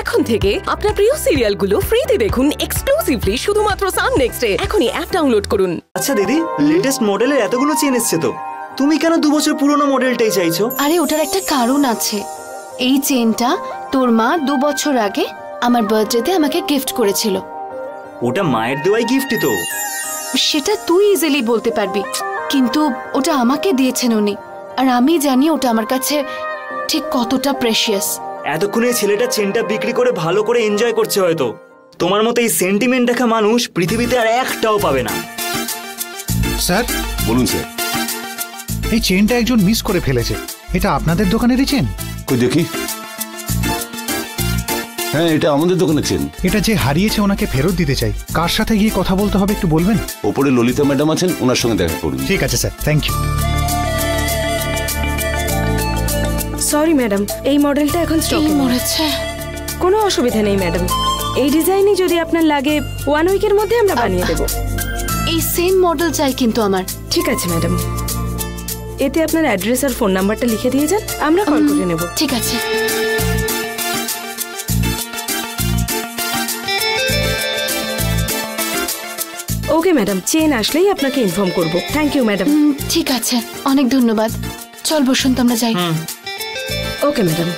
এখন থেকে আপনার প্রিয় সিরিয়ালগুলো ফ্রিতে দেখুন এক্সক্লুসিভলি শুধুমাত্র সান নেক্সটে। এখনই অ্যাপ ডাউনলোড করুন। আচ্ছা দিদি, লেটেস্ট মডেলের এতগুলো চেন এসছে তো, তুমি কেন 2 বছর পুরনো মডেলটাই চাইছো? আরে ওটার একটা কারণ আছে। এই চেনটা তোর মা 2 বছর আগে আমার বার্থডেতে আমাকে গিফট করেছিল। ওটা মায়ের দেওয়াই গিফটই তো। সেটা তুই ইজিলি বলতে পারবি, কিন্তু ওটা আমাকে দিয়েছেন উনি, আর আমি জানি ওটা আমার কাছে ঠিক কতটা প্রেশিয়াস। এতক্ষণে ছেলেটা চেনটা বিক্রি করে ভালো করে এনজয় করছে হয়তো। তোমার মতো এই সেন্টিমেন্ট দেখা মানুষ পৃথিবীতে আর একটাও পাবে না। স্যার বলুন স্যার। এই চেনটা একজন মিস করে ফেলেছে। এটা আপনাদের দোকানেরই চেন? কই দেখি। হ্যাঁ, এটা আমাদের দোকানের চেন। এটা যে হারিয়েছে ওনাকে ফেরত দিতে চাই। কার সাথে গিয়ে কথা বলতে হবে একটু বলবেন? ওপরে ললিতা ম্যাডাম আছেন, ওনার সঙ্গে দেখা করুন। ঠিক আছে sir, thank you. Sorry madam, এই মডেলটা এখন স্টকে মরেছে। কোনো অসুবিধা নেই ম্যাডাম, এই ডিজাইনই যদি আপনার লাগে 1 উইকের মধ্যে আমরা বানিয়ে দেব। এই সেম মডেল চাই কিন্তু আমার। ঠিক আছে ম্যাডাম, এতে আপনার অ্যাড্রেস আর ফোন নাম্বারটা লিখে দিয়ে যান, আমরা কল করে নেব। ঠিক আছে। ওকে ম্যাডাম, চেন আসলেই আপনাকে ইনফর্ম করব। Thank you madam. ঠিক আছে, অনেক ধন্যবাদ। চল বসুন, আমরা যাই। Okay madam.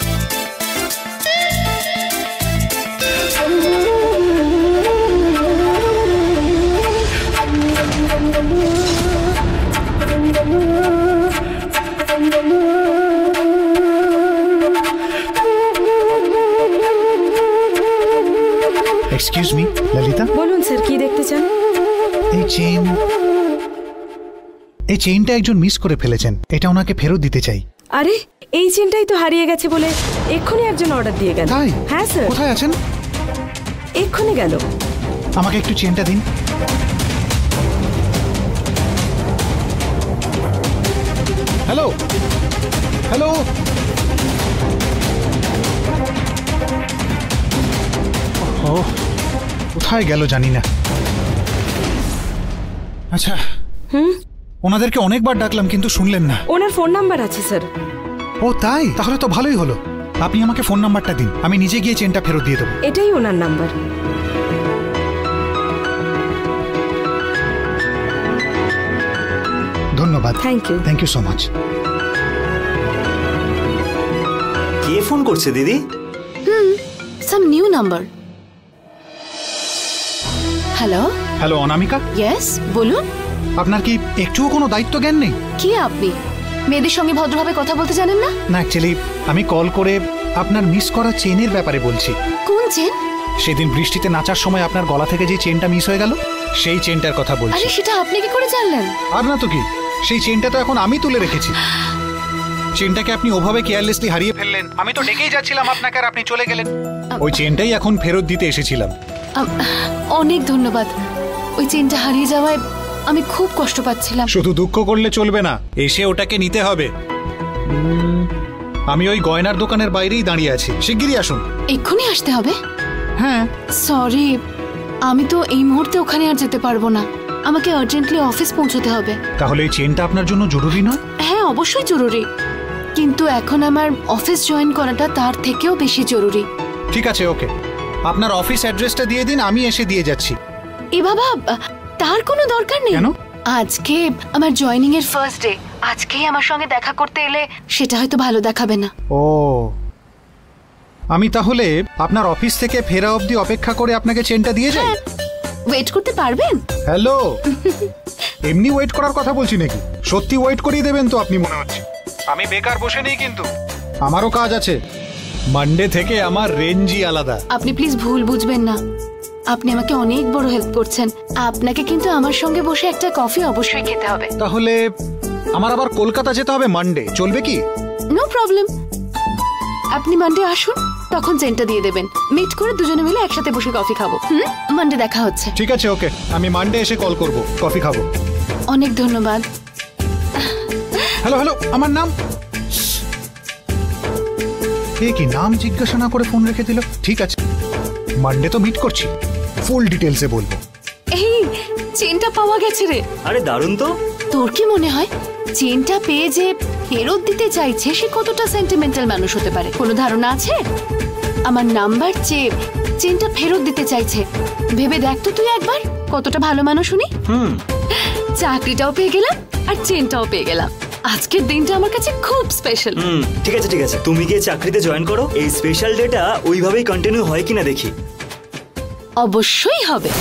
Excuse me Lalita. বলুন স্যার, কি দেখতে চান? এই চেনটা একজন মিস করে ফেলেছেন, এটা ওনাকে ফেরত দিতে চাই। আরে এই চেনটাই তো হারিয়ে গেছে বলে এক্ষুনি একজন অর্ডার দিয়ে গেল। তাই? হ্যাঁ স্যার। কোথায় আছেন? এক্ষুনি গেল। আমাকে একটু চেনটা দিন। Hello hello. ও কোথায় গেল জানি না। আচ্ছা, ওনাদেরকে অনেকবার ডাকলাম কিন্তু শুনলেন না। ওনার ফোন নাম্বার আছে স্যার। ও তাই? তাহলে তো ভালোই হলো। আপনি আমাকে ফোন নাম্বারটা দিন, আমি নিজে গিয়ে চেনটা ফেরত দিয়ে দেবো। এটাই ওনার নাম্বার। ধন্যবাদ। Thank you. Thank you so much. কে ফোন করছে দিদি? Some new number. Hello hello Anamika. Yes, বলুন। আপনার কি একটুও কোনো দায়িত্ব জ্ঞান নেই? কি আপনি মেয়েদের সঙ্গে ভদ্রভাবে কথা বলতে জানেন না? না, অ্যাকচুয়ালি আমি কল করে আপনার মিস করা চেনের ব্যাপারে বলছি। কোন চেন? সেদিন বৃষ্টিতে নাচার সময় আপনার গলা থেকে যে চেনটা মিস হয়ে গেল, সেই চেনটার কথা বলছি। আরে সেটা আপনি কি করে জানলেন? আর না তো কি, সেই চেনটা তো এখন আমি তুলে রেখেছি। চেনটাকে আপনি ওভাবে কেয়ারলেসলি হারিয়ে ফেললেন, আমি তো ডেকেই যাচ্ছিলাম আপনাকে আর আপনি চলে গেলেন। ওই চেনটাই এখন ফেরত দিতে এসেছিলাম। অনেক ধন্যবাদ। ওই চেনটা হারিয়ে যাওয়ায় আমি খুব কষ্ট পাচ্ছিলাম। শুধু দুঃখ করলে চলবে না, এসে ওটাকে নিতে হবে। আমি ওই গয়নার দোকানের বাইরেই দাঁড়িয়ে আছি, শিগগিরই আসুন। এক্ষুনি আসতে হবে? হ্যাঁ। সরি, আমি তো এই মুহূর্তে ওখানে আর যেতে পারবো না। আমাকে আর্জেন্টলি অফিস পৌঁছতে হবে। তাহলে এই চেনটা আপনার জন্য জরুরি নয়? হ্যাঁ, অবশ্যই জরুরি, কিন্তু এখন আমার অফিস জয়েন করাটা তার থেকেও বেশি জরুরি। ঠিক আছে, ওকে, আপনার অফিস অ্যাড্রেসটা দিয়ে দিন, আমি এসে দিয়ে যাচ্ছি। এ বাবা, তার কোনো দরকার নেই। কেন? আজকে আমার জয়েনিং এর ফার্স্ট ডে, আজকেই আমার সঙ্গে দেখা করতে এলে সেটা হয়তো ভালো দেখাবে না। ও, আমি তাহলে আপনার অফিস থেকে ফেরা অবধি অপেক্ষা করে আপনাকে চেনটা দিয়ে যাই। ওয়েট করতে পারবেন? হ্যালো, এমনি ওয়েট করার কথা বলছি নাকি? সত্যি ওয়েট করিয়ে দেবেন তো আপনি মনে হচ্ছে। আমি বেকার বসে নেই কিন্তু, আমারও কাজ আছে। মানডে থেকে আমার রেঞ্জই আলাদা। আপনি প্লিজ ভুল বুঝবেন না, আপনি আমাকে অনেক বড় হেল্প করছেন। আপনাকে কিন্তু আমার সঙ্গে বসে একটা কফি অবশ্যই খেতে হবে। তাহলে আমার আবার কলকাতা যেতে হবে মানডে, চলবে কি? নো প্রবলেম, আপনি মানডে আসুন, তখন চেনটা দিয়ে দেবেন। মিট করে দুজনে মিলে একসাথে বসে কফি খাবো। মানডে দেখা হচ্ছে। ঠিক আছে, ওকে, আমি মানডে এসে কল করব, কফি খাবো। অনেক ধন্যবাদ। হ্যালো হ্যালো, আমার নাম কি? নাম জিজ্ঞাসা না করে ফোন রেখে দিল। ঠিক আছে, মানডে তো মিট করছি, ফুল ডিটেলসে বলবো। এই চেনটা পাওয়া গেছে রে। আরে দারুণ তো। তোর কি মনে হয় চেনটা পেয়ে যে ফেরত দিতে চাইছে সে কতটা সেন্টিমেন্টাল মানুষ হতে পারে? কোনো ধারণা আছে? আমার নাম্বার চেয়ে চেনটা ফেরত দিতে চাইছে। ভেবে দেখ তো তুই একবার কতটা ভালো মানুষ উনি। চাকরিটাও পেয়ে গেলাম আর চেনটাও পেয়ে গেলাম। আজকের দিনটা আমার কাছে খুব স্পেশাল। ঠিক আছে ঠিক আছে, তুমি গিয়ে চাকরিতে জয়েন করো। এই স্পেশাল ডেটা ওইভাবেই কন্টিনিউ হয় কিনা দেখি। অবশ্যই হবে।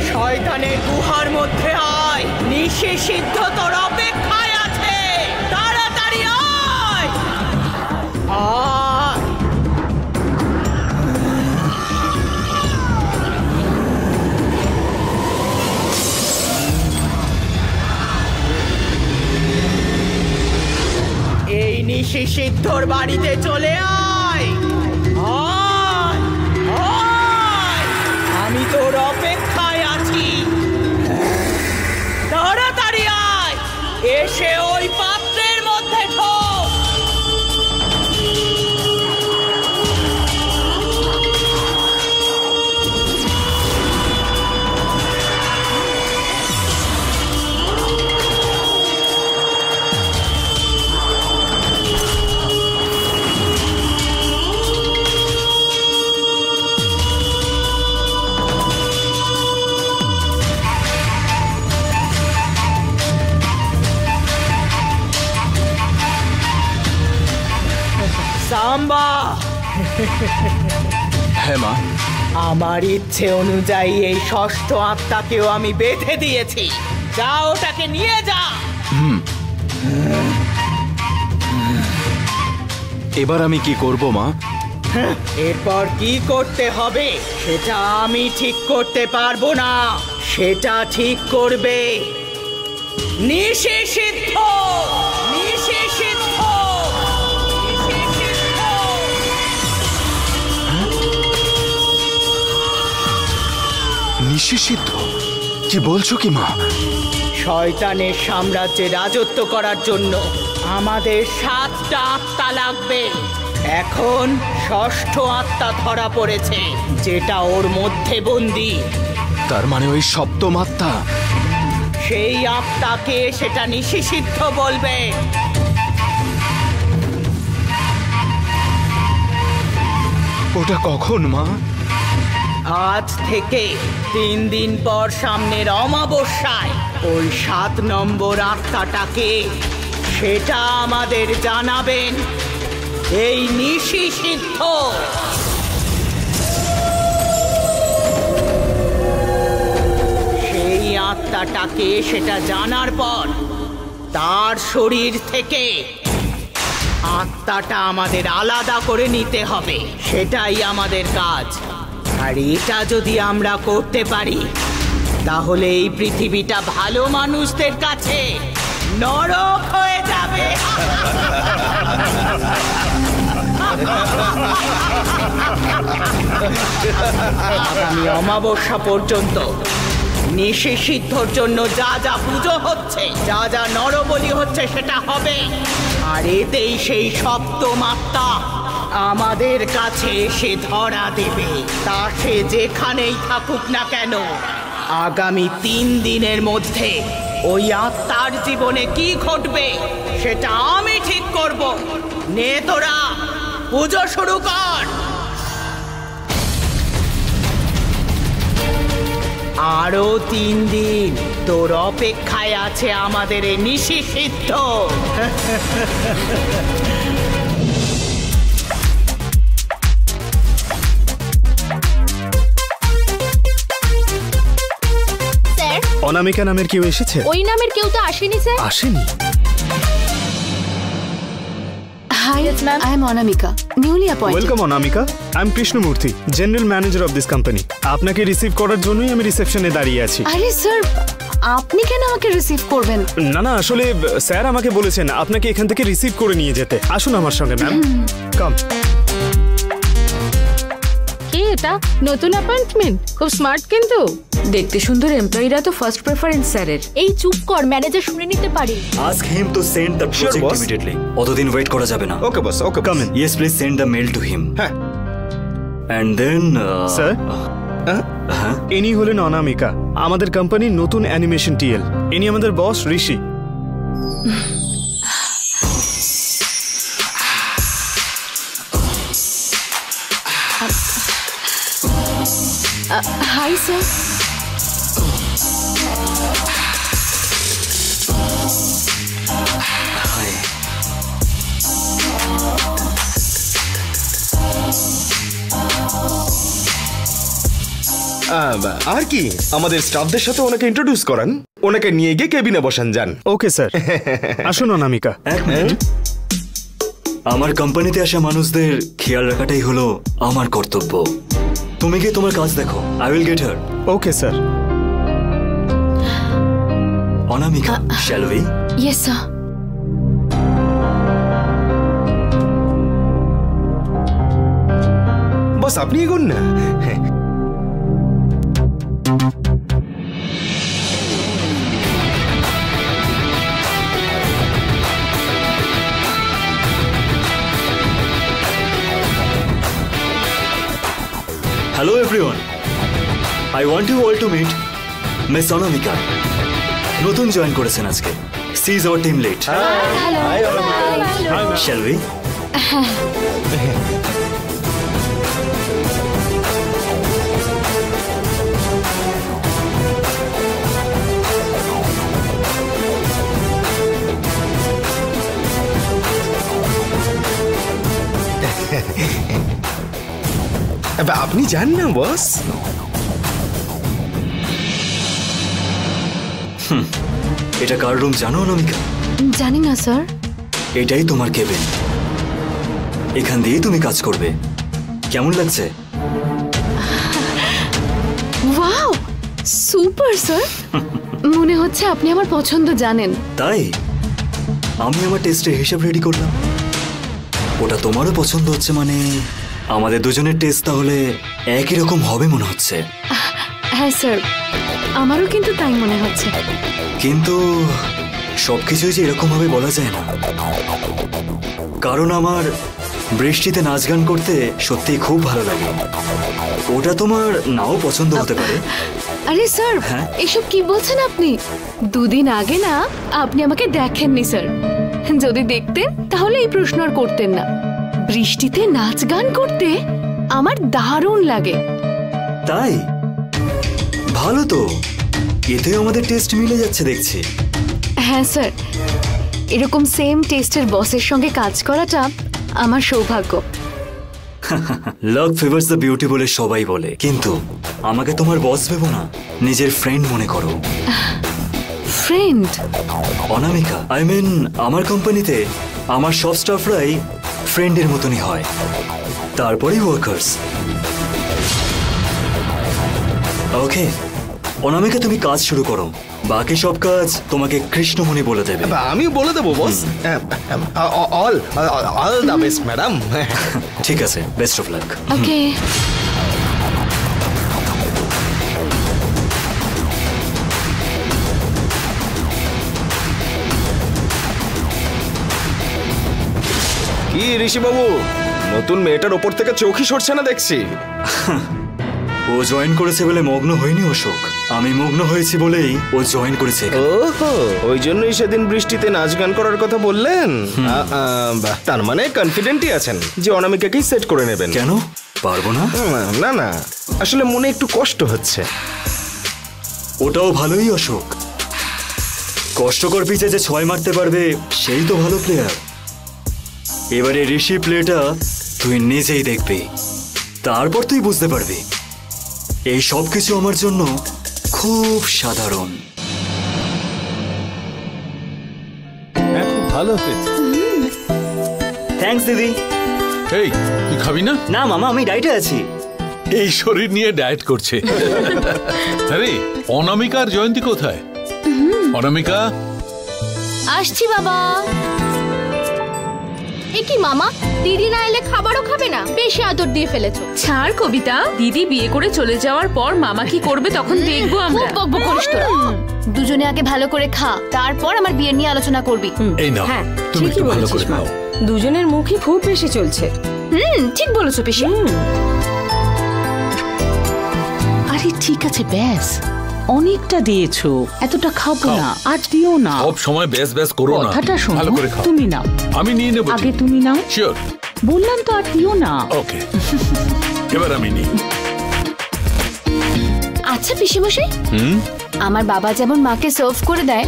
শয়তানের গুহার মধ্যে আয়, নিশি সিদ্ধ তোর অপেক্ষায় আছে, তাড়াতাড়ি আয়। আয় এই নিশি সিদ্ধর বাড়িতে চলে আয়। আয় আয়, আমি তোর অপেক্ষায় আছি, তাড়াতাড়ি আয়, এসে ওই পাত্রের মধ্যে ঢোক। সাম্বা, হ্যাঁ মা, আমার ইচ্ছে অনুযায়ী এই ষষ্ঠ আত্মাকেও আমি বেঁধে দিয়েছি। যা ওটাকে নিয়ে যা। এবার আমি কি করব মা? এরপর কি করতে হবে সেটা আমি ঠিক করতে পারবো না, সেটা ঠিক করবে নিশি সিদ্ধ। নিশি সিদ্ধ, নিশি সিদ্ধ। নিশি সিদ্ধ? কি বলছো কি মা? শয়তানের সাম্রাজ্যে রাজত্ব করার জন্য আমাদের 7টা আত্মা লাগবে। এখন ষষ্ঠ আত্মা ধরা পড়েছে, যেটা ওর মধ্যে বন্দী। তার মানে ওই সপ্তম আত্মা? সেই আত্মাকে সেটা নিশি সিদ্ধ বলবে। ওটা কখন মা? আজ থেকে 3 দিন পর সামনের অমাবস্যায় ওই 7 নম্বর আত্মাটাকে সেটা আমাদের জানাবেন এই নিশি সিদ্ধ। সেই আত্মাটাকে সেটা জানার পর তার শরীর থেকে আত্মাটা আমাদের আলাদা করে নিতে হবে, সেটাই আমাদের কাজ। আর এটা যদি আমরা করতে পারি তাহলে এই পৃথিবীটা ভালো মানুষদের কাছে নরক হয়ে যাবে। আগামী অমাবস্যা পর্যন্ত নিশি সিদ্ধর জন্য যা যা পুজো হচ্ছে, যা যা নরবলি হচ্ছে সেটা হবে। আর এতেই সেই সপ্তম আত্মা আমাদের কাছে এসে ধরা দেবে, তা সে যেখানেই থাকুক না কেন। আগামী 3 দিনের মধ্যে ওই আত্মার জীবনে কি ঘটবে সেটা আমি ঠিক করব। নে তোরা পুজো শুরু কর। আরো 3 দিন তোর অপেক্ষায় আছে আমাদের এই নিশি সিদ্ধ। অনামিকা নামের কেউ এসেছে? ওই নামের কেউ তো আসেনি স্যার। আসেনি? Hi ma'am, I am Anamika, newly appointed. Welcome Anamika, I am Krishnamurthy, general manager of this company. আপনাকে রিসিভ করার জন্যই আমি রিসেপশনে দাঁড়িয়ে আছি। আরে স্যার, আপনি কেন আমাকে রিসিভ করবেন? না না, আসলে স্যার আমাকে বলেছেন আপনাকে এখান থেকে রিসিভ করে নিয়ে যেতে। আসুন আমার সঙ্গে ম্যাম, কাম। কি এটা নতুন অ্যাপয়েন্টমেন্ট? খুব স্মার্ট কিন্তু। দেখতে সুন্দর এমপ্লয়িরা তো ফার্স্ট প্রেফারেন্স স্যারের। এই চুপ কর, ম্যানেজার শুনে নিতে পারে। Ask him to send the project immediately. অতদিন ওয়েট করা যাবে না। Okay boss, okay come in. Yes, please send the mail to him. হ্যাঁ। And then স্যার, ইনি হলেন অনামিকা, আমাদের কোম্পানির নতুন অ্যানিমেশন টিএল। ইনি আমাদের বস ঋষি। Hi sir. আর কি, আমাদের স্টাফদের সাথে ওনাকে ইন্ট্রোডিউস করান, ওনাকে নিয়ে গিয়ে কেবিনে বসান যান। Okay sir. আসুন অনামিকা। এক মিনিট। আমার কোম্পানিতে আসা মানুষদের খেয়াল রাখাটাই হলো আমার কর্তব্য। তুমি গিয়ে তোমার কাজ দেখো। I will get her. Okay sir. Anamika, shall we? Yes sir. Boss আপনি এগোন না। Hello everyone. I want you all to meet Miss Anamika. নতুন জয়েন করেছেন আজকে। She is our team lead. Shall we? আপনি জান না বস? এটা কার রুম জানো অনামিকা? জানি না স্যার। এটাই তোমার কেবিন। এখান দিয়েই তুমি কাজ করবে। কেমন লাগছে? Wow, super sir. মনে হচ্ছে আপনি আমার পছন্দ জানেন। তাই আমি আমার টেস্টের হিসাব রেডি করলাম। ওটা তোমারও পছন্দ হচ্ছে মানে আমাদের দুজনের টেস্ট তাহলে একই রকম হবে মনে হচ্ছে। হ্যাঁ স্যার, আমারও কিন্তু তাই মনে হচ্ছে। কিন্তু সবকিছুই যে এরকম ভাবে বলা যায় না, কারণ আমার বৃষ্টিতে নাচ গান করতে সত্যিই খুব ভালো লাগে। ওটা তোমার নাও পছন্দ হতে পারে। আরে স্যার, এসব কি বলছেন আপনি? দুদিন আগে না আপনি আমাকে দেখেননি স্যার। যদি দেখতেন তাহলে এই প্রশ্ন আর করতেন না। বৃষ্টিতে নাচ গান করতে আমার দারুণ লাগে। তাই ভালো তো, এতে আমাদের টেস্ট মিলে যাচ্ছে দেখছি। হ্যাঁ স্যার, এরকম সেম টেস্টের বসের সঙ্গে কাজ করাটা আমার সৌভাগ্য। লাক ফেভার্স দ্য বিউটি বলে সবাই বলে, কিন্তু আমাকে তোমার বস ভেবো না, নিজের ফ্রেন্ড মনে করো। ফ্রেন্ড? অনামিকা, আই মিন আমার কোম্পানিতে আমার সব স্টাফরাই ফ্রেন্ডের মতনই হয়, তারপরেই ওয়ার্কার্স। ওকে অনামিকা, তুমি কাজ শুরু করো। বাকি সব কাজ তোমাকে কৃষ্ণমণি বলে দেবে। আমি বলে দেবো boss. All the best madam. ঠিক আছে, বেস্ট অফ লাক। ওকে। কি ঋষি বাবু, নতুন মেয়েটার ওপর থেকে চোখই সরছে না দেখছি। ও জয়েন করেছে বলে মগ্ন হয়নি অশোক, আমি মগ্ন হয়েছি বলেই ও জয়েন করেছে। ওহো, ওই জন্যই সেদিন বৃষ্টিতে নাচ গান করার কথা বললেন। তার মানে কনফিডেন্টই আছেন যে অনামিকাকেই সেট করে নেবেন। কেন পারবো না? না না, আসলে মনে একটু কষ্ট হচ্ছে। ওটাও ভালোই অশোক, কষ্টকর পিচে যে 6 মারতে পারবে সেই তো ভালো প্লেয়ার। এবারে ঋষি প্লেটা তুই নিজেই দেখবি, তারপর তুই বুঝতে পারবি এই সব কিছু আমার জন্য খুব সাধারণ। খুব ভালো হয়েছে। থ্যাঙ্কস দিদি। এই তুই খাবি না? না মামা, আমি ডায়েটে আছি। এই শরীর নিয়ে ডায়েট করছে। আরে অনামিকার জয়ন্তী কোথায়? অনামিকা আসছি বাবা। এ কি মামা, দিদি না এলে খাবারও খাবে না? বেশি আদর দিয়ে ফেলেছো। ছাড় কবিতা, দিদি বিয়ে করে চলে যাওয়ার পর মামা কি করবে তখন দেখবো আমরা। খুব বকবক করিস তোরা। দুজনে আগে ভালো করে খা, তারপর আমার বিয়ে নিয়ে আলোচনা করবি। এই নাও, হ্যাঁ, তুমি একটু ঠিকই ভালো বলেছিস করে মা। খাও। দুজনের মুখই খুব বেশি চলছে। ঠিক বলেছো পিসি। আরে ঠিক আছে, ব্যাস অনেকটা দিয়েছো, এতটা খাবো না, আর দিও না। সব সময় ব্যাস ব্যাস করো না, কথাটা শোনো, ভালো করে খাও। তুমি নাও। আমি নিয়ে নেব। আগে তুমি নাও। শিওর। বললাম তো, আর দিও না। ওকে, এবার আমি নিই। আচ্ছা পিসিমশাই, আমার বাবা যেমন মাকে সার্ভ করে দেয়,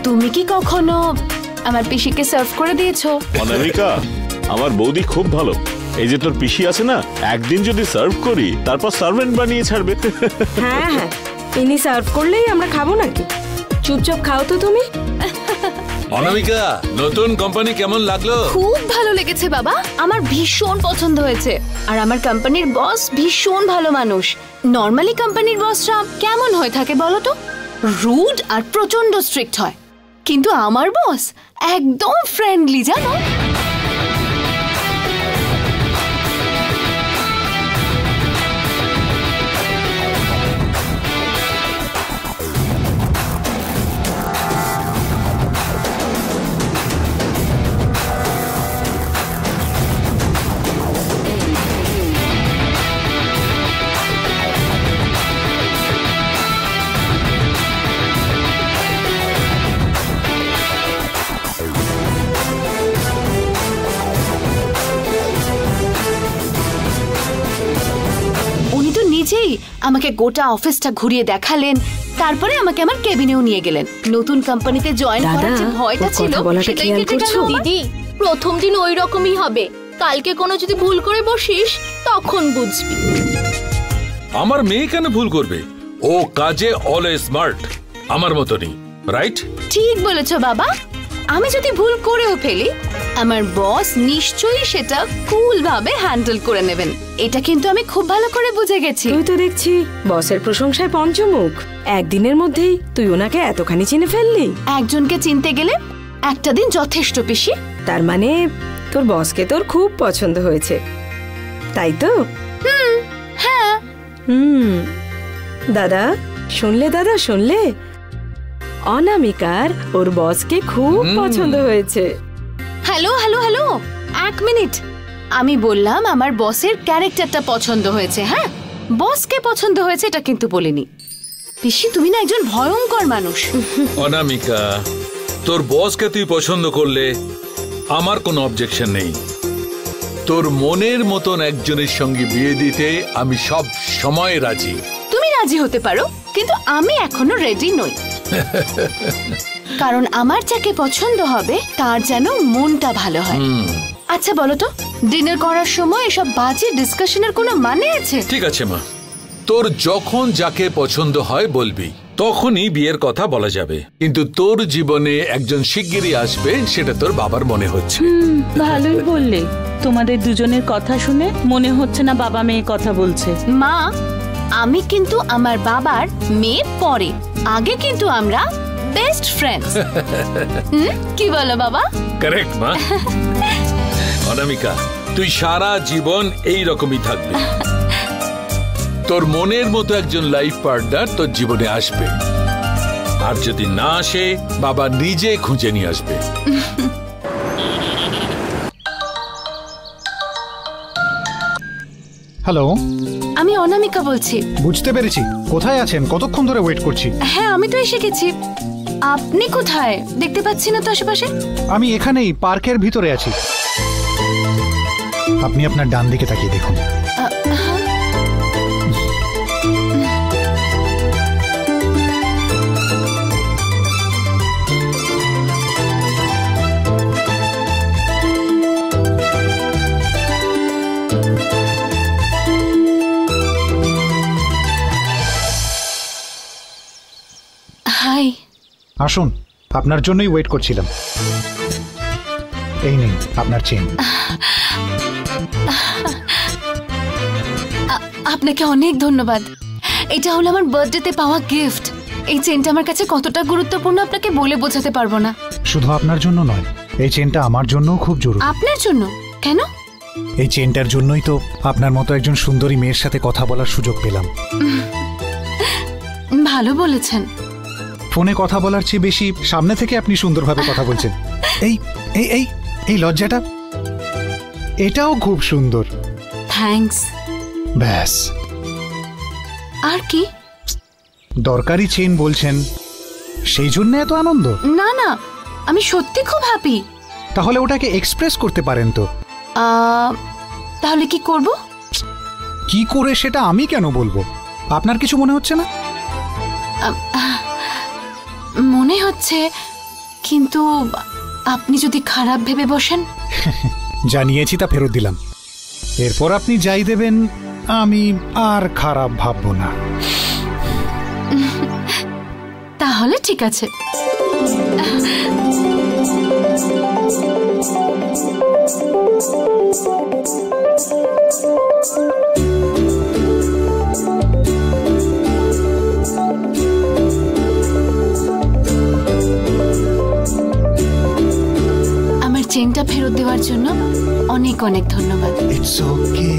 তুমি কি কখনো আমার পিসিকে সার্ভ করে দিয়েছো? অনামিকা, আমার বৌদি খুব ভালো। এই যে তোর পিসি আছে না, একদিন যদি সার্ভ করি তারপর সার্ভেন্ট বানিয়ে ছাড়বে। হ্যাঁ হ্যাঁ, ইনি সার্ভ করলেই আমরা খাবো নাকি? চুপচাপ খাও তো তুমি। অনামিকা, নতুন কোম্পানি কেমন লাগলো? খুব ভালো লেগেছে বাবা, আমার ভীষণ পছন্দ হয়েছে। আর আমার কোম্পানির বস ভীষণ ভালো মানুষ। নর্মালি কোম্পানির বসরা কেমন হয়ে থাকে বলো তো? রুড আর প্রচন্ড স্ট্রিক্ট হয়, কিন্তু আমার বস একদম ফ্রেন্ডলি, জানো? নিজেই আমাকে গোটা অফিসটা ঘুরিয়ে দেখালেন, তারপরে আমাকে আমার কেবিনেও নিয়ে গেলেন। নতুন কোম্পানিতে জয়েন করার যে ভয়টা ছিল সেটাই কেটে গেল। দিদি, প্রথম দিন ওই রকমই হবে, কালকে কোনো যদি ভুল করে বসিস তখন বুঝবি। আমার মেয়ে কেন ভুল করবে? ও কাজে অলওয়েজ স্মার্ট, আমার মতনই, রাইট? ঠিক বলেছো বাবা। আমি যদি ভুল করেও ফেলি, আমার বস নিশ্চয়ই সেটা কুল ভাবে হ্যান্ডেল করে নেবেন। এটা কিন্তু আমি খুব ভালো করে বুঝে গেছি। তুই তো দেখছি বসের প্রশংসায় পঞ্চমুখ। একদিনের মধ্যেই তুই ওনাকে এতখানি চিনে ফেললি। একজনকে চিনতে গেলে একটা দিন যথেষ্ট পিসি। তার মানে তোর বসকে তোর খুব পছন্দ হয়েছে, তাই তো? হ্যাঁ। দাদা শুনলে, দাদা শুনলে, অনামিকার ওর বসকে খুব পছন্দ হয়েছে। হ্যালো হ্যালো হ্যালো, এক মিনিট। আমি বললাম আমার বসের ক্যারেক্টারটা পছন্দ হয়েছে। হ্যাঁ, বসকে পছন্দ হয়েছে এটা কিন্তু বলিনি। পিসি, তুমি না একজন ভয়ঙ্কর মানুষ। অনামিকা, তোর বসকে তুই পছন্দ করলে আমার কোনো অবজেকশন নেই। তোর মনের মতন একজনের সঙ্গে বিয়ে দিতে আমি সব সময় রাজি। তুমি রাজি হতে পারো, কিন্তু আমি এখনো রেডি নই। কারণ আমার যাকে পছন্দ হবে তার যেন মনটা ভালো হয়। আচ্ছা বলো তো, ডিনার করার সময় এসব বাজে ডিসকাশনের কোনো মানে আছে? ঠিক আছে মা, তোর যখন যাকে পছন্দ হয় বলবি, তখনই বিয়ের কথা বলা যাবে। কিন্তু তোর জীবনে একজন শিগগিরই আসবে, সেটা তোর বাবার মনে হচ্ছে। ভালোই বললে। তোমাদের দুজনের কথা শুনে মনে হচ্ছে না বাবা মেয়ে কথা বলছে। মা, আমি কিন্তু আমার বাবার মেয়ে পরে, আগে কিন্তু আমরা বেস্ট ফ্রেন্ডস। কি বলো বাবা? কারেক্ট মা। অনামিকা, তুই সারা জীবন এই রকমই থাকবি। তোর মনের মতো একজন লাইফ পার্টনার তোর জীবনে আসবে, আর যদি না আসে বাবা নিজে খুঁজে নিয়ে আসবে। হ্যালো, আমি অনামিকা বলছি। বুঝতে পেরেছি। কোথায় আছেন? কতক্ষণ ধরে ওয়েট করছি। হ্যাঁ, আমি তো এসে গেছি। আপনি কোথায়? দেখতে পাচ্ছি না তো আশেপাশে। আমি এখানেই পার্কের ভিতরে আছি। আপনি আপনার ডান দিকে তাকিয়ে দেখুন। হাই। আসুন, আপনার জন্যই ওয়েট করছিলাম। এই নিন আপনার চেন। আপনাকে অনেক ধন্যবাদ। এটা হলো আমার বার্থডেতে পাওয়া গিফট। এই চেনটা আমার কাছে কতটা গুরুত্বপূর্ণ আপনাকে বলে বোঝাতে পারবো না। শুধু আপনার জন্য নয়, এই চেনটা আমার জন্যও খুব জরুরি। আপনার জন্য? কেন? এই চেনটার জন্যই তো আপনার মতো একজন সুন্দরী মেয়ের সাথে কথা বলার সুযোগ পেলাম। ভালো বলেছেন। ফোনে কথা বলার চেয়ে বেশি সামনে থেকে আপনি সুন্দরভাবে কথা বলছেন। এই এই এই এই লজ্জাটা, এটাও খুব সুন্দর। থ্যাঙ্কস। ব্যাস। আর কি? দরকারি চেন বলছেন, সেই জন্য এত আনন্দ? না না, আমি সত্যি খুব হ্যাপি। তাহলে ওটাকে এক্সপ্রেস করতে পারেন তো। তাহলে কি করব? কি করে সেটা আমি কেন বলবো? আপনার কিছু মনে হচ্ছে না? মনে হচ্ছে, কিন্তু আপনি যদি খারাপ ভেবে বসেন। জানিয়েছি, তা ফেরত দিলাম। এরপর আপনি যাই দেবেন আমি আর খারাপ ভাববো না। তাহলে ঠিক আছে। আমার চেনটা ফেরত দেওয়ার জন্য অনেক অনেক ধন্যবাদ। It's okay.